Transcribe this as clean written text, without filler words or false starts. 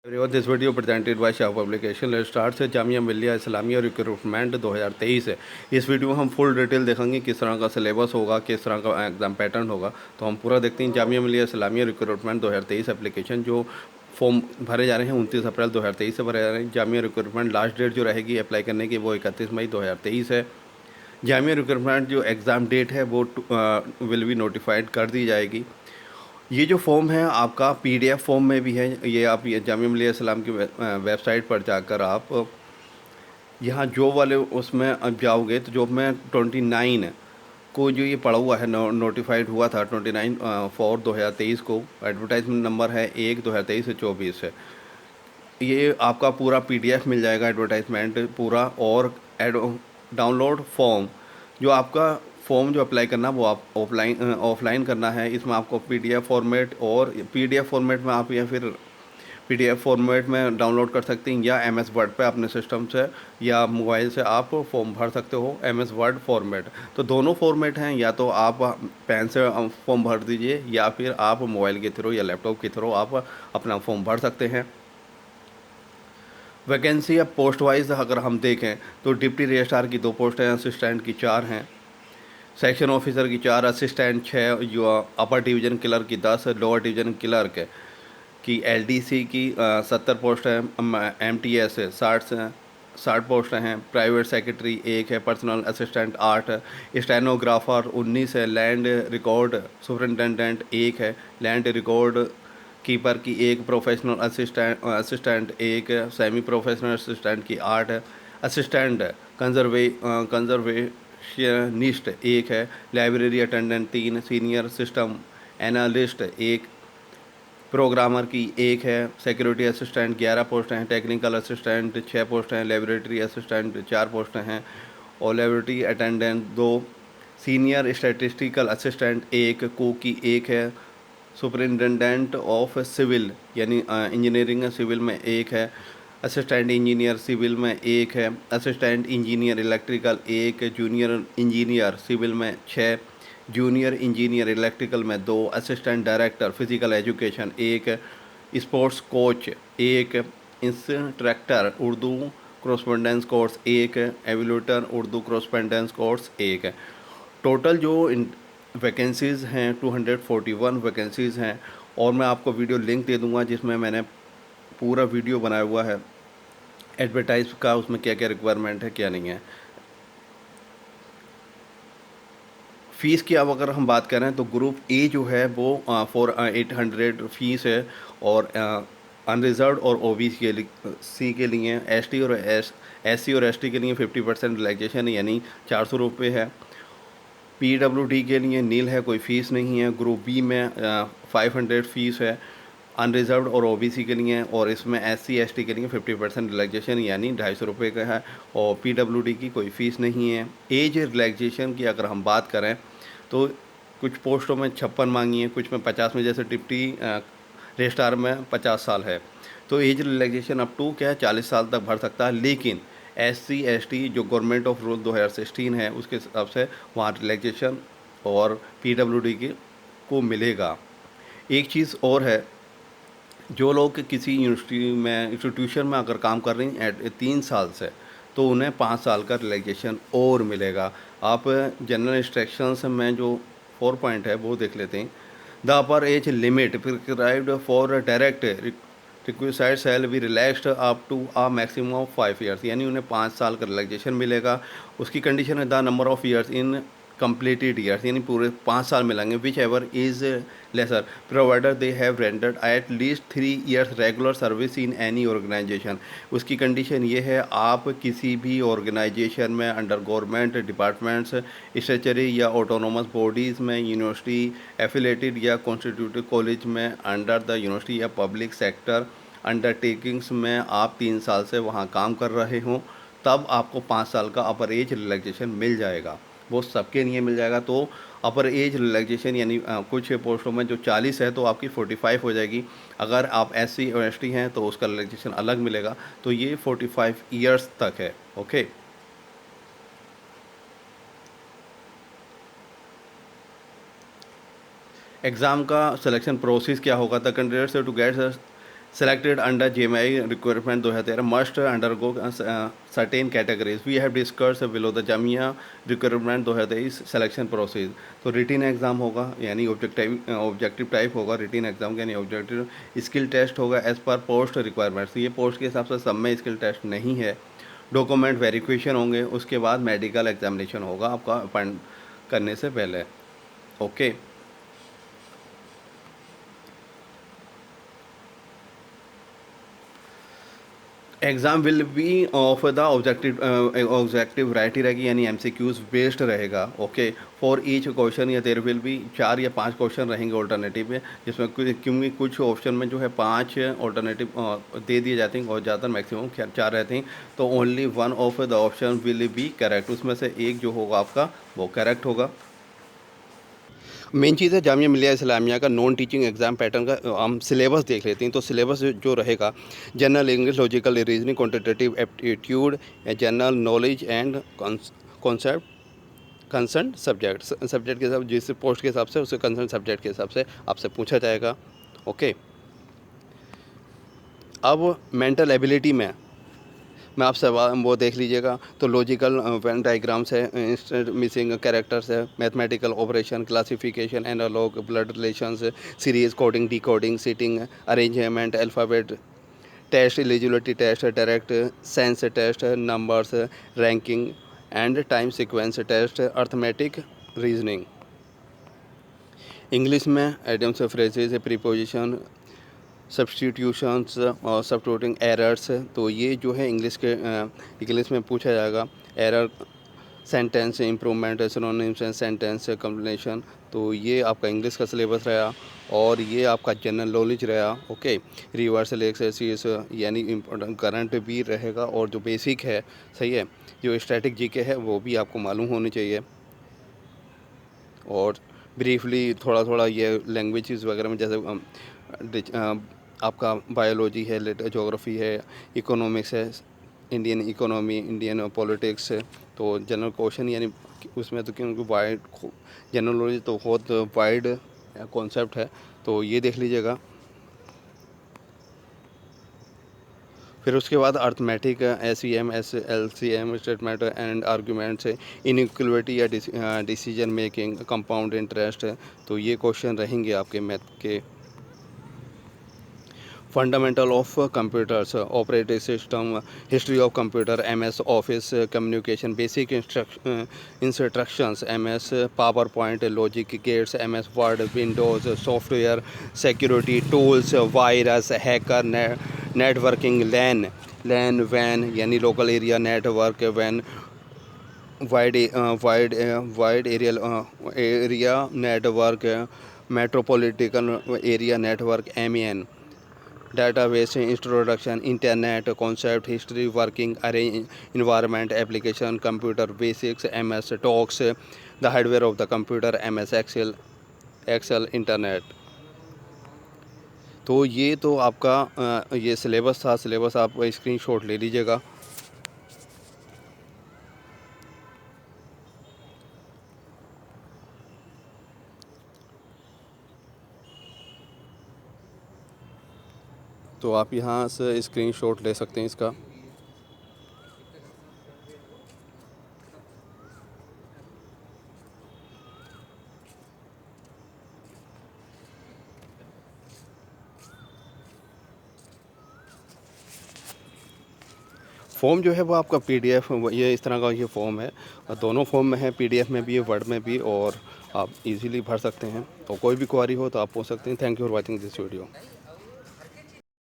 Everyone, this video presented by Shah publication. Let's start से Jamia Millia Islamia recruitment 2023 है। इस वीडियो में हम फुल डिटेल देखेंगे किस तरह का सिलेबस होगा, किस तरह का एग्ज़ाम पैटर्न होगा। तो हम पूरा देखते हैं। जामिया मिलिया इस्लामिया रिक्रूटमेंट 2023 एप्लीकेशन जो फॉर्म भरे जा रहे हैं 29 अप्रैल 2023 से भरे जा रहे हैं। जामिया रिक्रूटमेंट लास्ट डेट जो रहेगी अप्लाई करने की वो 31 मई 2023 है। जामिया रिक्रूटमेंट जो एग्ज़ाम डेट है वो विल बी नोटिफाइड कर दी जाएगी। ये जो फॉर्म है आपका पीडीएफ फॉर्म में भी है। ये आप ये जामिया मिलिया इस्लाम की वेबसाइट पर जाकर आप यहाँ जॉब वाले उसमें अब जाओगे तो जॉब में 29 को जो ये पड़ा हुआ है नोटिफाइड हुआ था 29/4/2023 को। एडवर्टाइजमेंट नंबर है 1/2023 से 24 है। ये आपका पूरा पीडीएफ मिल जाएगा एडवर्टाइजमेंट पूरा। और डाउनलोड फॉर्म जो आपका फॉर्म जो अप्लाई करना वो आप ऑफलाइन करना है। इसमें आपको पीडीएफ फॉर्मेट और पीडीएफ फॉर्मेट में आप या फिर पीडीएफ फॉर्मेट में डाउनलोड कर सकते हैं या एमएस वर्ड पे अपने सिस्टम से या मोबाइल से आप फॉर्म भर सकते हो एमएस वर्ड फॉर्मेट। तो दोनों फॉर्मेट हैं, या तो आप पेन से फॉर्म भर दीजिए या फिर आप मोबाइल के थ्रू या लैपटॉप के थ्रू आप अपना फॉर्म भर सकते हैं। वैकेंसी अब पोस्ट वाइज अगर हम देखें तो डिप्टी रजिस्ट्रार की 2 पोस्ट हैं, असिस्टेंट की 4 हैं, सेक्शन ऑफिसर की 4, असिस्टेंट 6, जो अपर डिवीज़न क्लर्क की 10, लोअर डिवीज़न क्लर्क की एलडीसी की 70 पोस्ट हैं, एमटीएस 60 पोस्ट हैं, प्राइवेट सेक्रेटरी 1 है, पर्सनल असिस्टेंट 8 है, स्टेनोग्राफर 19 है, लैंड रिकॉर्ड सुपरिटेंडेंट 1 है, लैंड रिकॉर्ड कीपर की 1, professional assistant 1, semi professional assistant की 8 है, असिस्टेंट कंजर्वेशनिस्ट 1 है, library attendant 3, senior system analyst 1, programmer की 1 है, सिक्योरिटी असिस्टेंट 11 पोस्ट हैं, टेक्निकल असिस्टेंट 6 पोस्ट हैं, लेबोरेटरी असिस्टेंट 4 पोस्ट हैं और laboratory attendant 2, senior statistical assistant 1, cook की 1 है, सुपरिटेंडेंट ऑफ सिविल यानी इंजीनियरिंग सिविल में 1 है, असिस्टेंट इंजीनियर सिविल में 1 है, assistant engineer electrical 1, junior engineer civil में 6, जूनियर इंजीनियर इलेक्ट्रिकल में 2, assistant director physical education 1, sports coach 1, instructor Urdu correspondence course 1, evaluator Urdu correspondence course 1। Total जो वैकेंसीज़ हैं 241 vacancies हैं। और मैं आपको वीडियो लिंक दे दूंगा जिसमें मैंने पूरा वीडियो बनाया हुआ है एडवर्टाइज का, उसमें क्या क्या रिक्वायरमेंट है क्या नहीं है। फ़ीस की अब अगर हम बात करें तो ग्रुप ए जो है वो 800 फ़ीस है और अनरिजर्व और ओबीसी सी के लिए, एसटी और एससी और एसटी के लिए 50% रिलैक्सेशन यानी 400 रुपये है। पीडब्ल्यूडी के लिए नील है, कोई फ़ीस नहीं है। ग्रुप बी में 500 फ़ीस है अनरिजर्व और ओबीसी के लिए, और इसमें एससी एसटी के लिए 50% रिलैक्सेशन यानी 250 रुपये का है और पीडब्ल्यूडी की कोई फ़ीस नहीं है। एज रिलैक्सेशन की अगर हम बात करें तो कुछ पोस्टों में 56 मांगी है, कुछ में 50 में, जैसे डिप्टी रजिस्ट्रार में 50 साल है। तो एज रिलैक्सेशन अप टू क्या है 40 साल तक भर सकता है। लेकिन एससी एसटी जो गवर्नमेंट ऑफ रूल 2016 है उसके हिसाब से वहाँ रिलैक्सेशन और पीडब्ल्यूडी के को मिलेगा। एक चीज़ और है, जो लोग किसी यूनिवर्सिटी में इंस्टीट्यूशन में अगर काम कर रही हैं 3 साल से, तो उन्हें 5 साल का रिलैक्सेशन और मिलेगा। आप जनरल इंस्ट्रक्शंस में जो 4 पॉइंट है वो देख लेते हैं। The upper age limit prescribed for direct requisite shall be relaxed up to a maximum of 5 years, यानी उन्हें 5 साल का रिलैक्सेशन मिलेगा। उसकी कंडीशन है the number of years in completed years, यानी पूरे 5 साल मिलेंगे। Whichever is lesser provided they have rendered at least 3 years regular service in any organisation. उसकी कंडीशन ये है आप किसी भी ऑर्गेनाइजेशन में अंडर गवर्नमेंट डिपार्टमेंट्स, स्टेचरी या ऑटोनोमस बॉडीज़ में, यूनिवर्सिटी एफिलेटेड या कॉन्स्टिट्यूटेड कॉलेज में, अंडर द यूनिवर्सिटी या पब्लिक सेक्टर अंडरटेकिंग्स में आप 3 साल से वहाँ काम कर रहे हों, तब आपको 5 साल का अपर एज रिलैक्सेशन मिल जाएगा। वो सबके लिए मिल जाएगा। तो अपर एज रिलैक्सेशन यानी कुछ पोस्टों में जो 40 है तो आपकी 45 हो जाएगी। अगर आप एससी और एसटी हैं तो उसका रिलैक्सेशन अलग मिलेगा। तो ये 45 ईयर्स तक है। ओके, एग्ज़ाम का सिलेक्शन प्रोसेस क्या होगा। The candidates to get selected under GMI requirement 2013 must undergo certain categories. We have discussed below the Jamia requirement 2023 selection process. तो रिटिन एग्ज़ाम होगा यानी ऑब्जेक्टिव टाइप होगा रिटिन एग्ज़ाम का, यानी ऑब्जेक्टिव स्किल टेस्ट होगा एज़ पर पोस्ट रिक्वायरमेंट्स। ये post के हिसाब से सब में स्किल टेस्ट नहीं है। डॉक्यूमेंट वेरिफिकेशन होंगे, उसके बाद मेडिकल एग्जामिनेशन होगा आपका अपॉइंट करने से पहले। Okay, exam will be of the objective right रहेगी, यानी MCQs बेस्ड रहेगा। ओके, फॉर ईच क्वेश्चन या देर विल बी 4 या 5 क्वेश्चन रहेंगे ऑल्टरनेटिव में, जिसमें क्योंकि कुछ ऑप्शन में जो है 5 ऑल्टरनेटिव दे दिए जाते हैं और ज़्यादातर मैक्सिमम 4 रहते हैं, तो only one of the option will be correct, उसमें से एक जो होगा आपका वो करेक्ट होगा। मेन चीज़ है जामिया मिलिया इस्लामिया का नॉन टीचिंग एग्ज़ाम पैटर्न का हम सिलेबस देख लेते हैं। तो सिलेबस जो रहेगा, general English, logical reasoning, quantitative aptitude, general knowledge and concept, concern subject के हिसाब, जिस पोस्ट के हिसाब से उसे कंसर्न सब्जेक्ट के हिसाब से आपसे पूछा जाएगा। ओके, अब मेंटल एबिलिटी में मैं आपसे वो देख लीजिएगा। तो लॉजिकल वेन डायग्राम्स है, इंस्टेंट मिसिंग कैरेक्टर्स है, mathematical operation, classification, analogue, blood relations, series, coding, decoding, seating arrangement, alphabet test, eligibility test, direct sense test, numbers, ranking and time sequence test, arithmetic reasoning. English में idioms, phrases, preposition, substitutions और substituting errors. तो ये जो है English में पूछा जाएगा। Error, sentence improvement, synonyms, sentence combination. तो ये आपका इंग्लिश का सिलेबस रहा और ये आपका जनरल नॉलेज रहा। ओके, रिवर्सल एक्सरसाइज यानी इम्पोर्टेंट करंट भी रहेगा और जो बेसिक है, सही है, जो स्टैटिक जीके है वो भी आपको मालूम होनी चाहिए। और ब्रीफली थोड़ा थोड़ा ये लैंग्वेजेस वगैरह में, जैसे आपका बायोलॉजी है, ज्योग्राफी है, इकोनॉमिक्स है, इंडियन इकोनॉमी, इंडियन पॉलिटिक्स है। तो जनरल क्वेश्चन यानी उसमें तो क्योंकि वाइड जनरल नॉलेज तो बहुत वाइड कॉन्सेप्ट है, तो ये देख लीजिएगा। फिर उसके बाद arithmetic, SEM, LCM, statement and arguments, inequality या डिसीजन मेकिंग, कंपाउंड इंटरेस्ट। तो ये क्वेश्चन रहेंगे आपके मैथ के। Fundamental of computers, operating system, history of computer, MS office, communication, basic instructions, MS power point, logic gates, MS word, Windows software, security tools, virus, hacker, networking, LAN वैन यानी local area network, वैन wide area network, metropolitan area network, MEN, database introduction, internet concept, history, working environment, application, computer basics, MS talks, the hardware of the computer, MS Excel, internet। तो ये तो आपका ये syllabus था। Syllabus आप screenshot ले लीजिएगा। तो आप यहाँ से स्क्रीनशॉट ले सकते हैं इसका। फॉर्म जो है वो आपका PDF, ये इस तरह का ये फॉर्म है, दोनों फॉर्म में है, PDF में भी है, वर्ड में भी, और आप इजीली भर सकते हैं। तो कोई भी क्वेरी हो तो आप पूछ सकते हैं। Thank you for watching this video.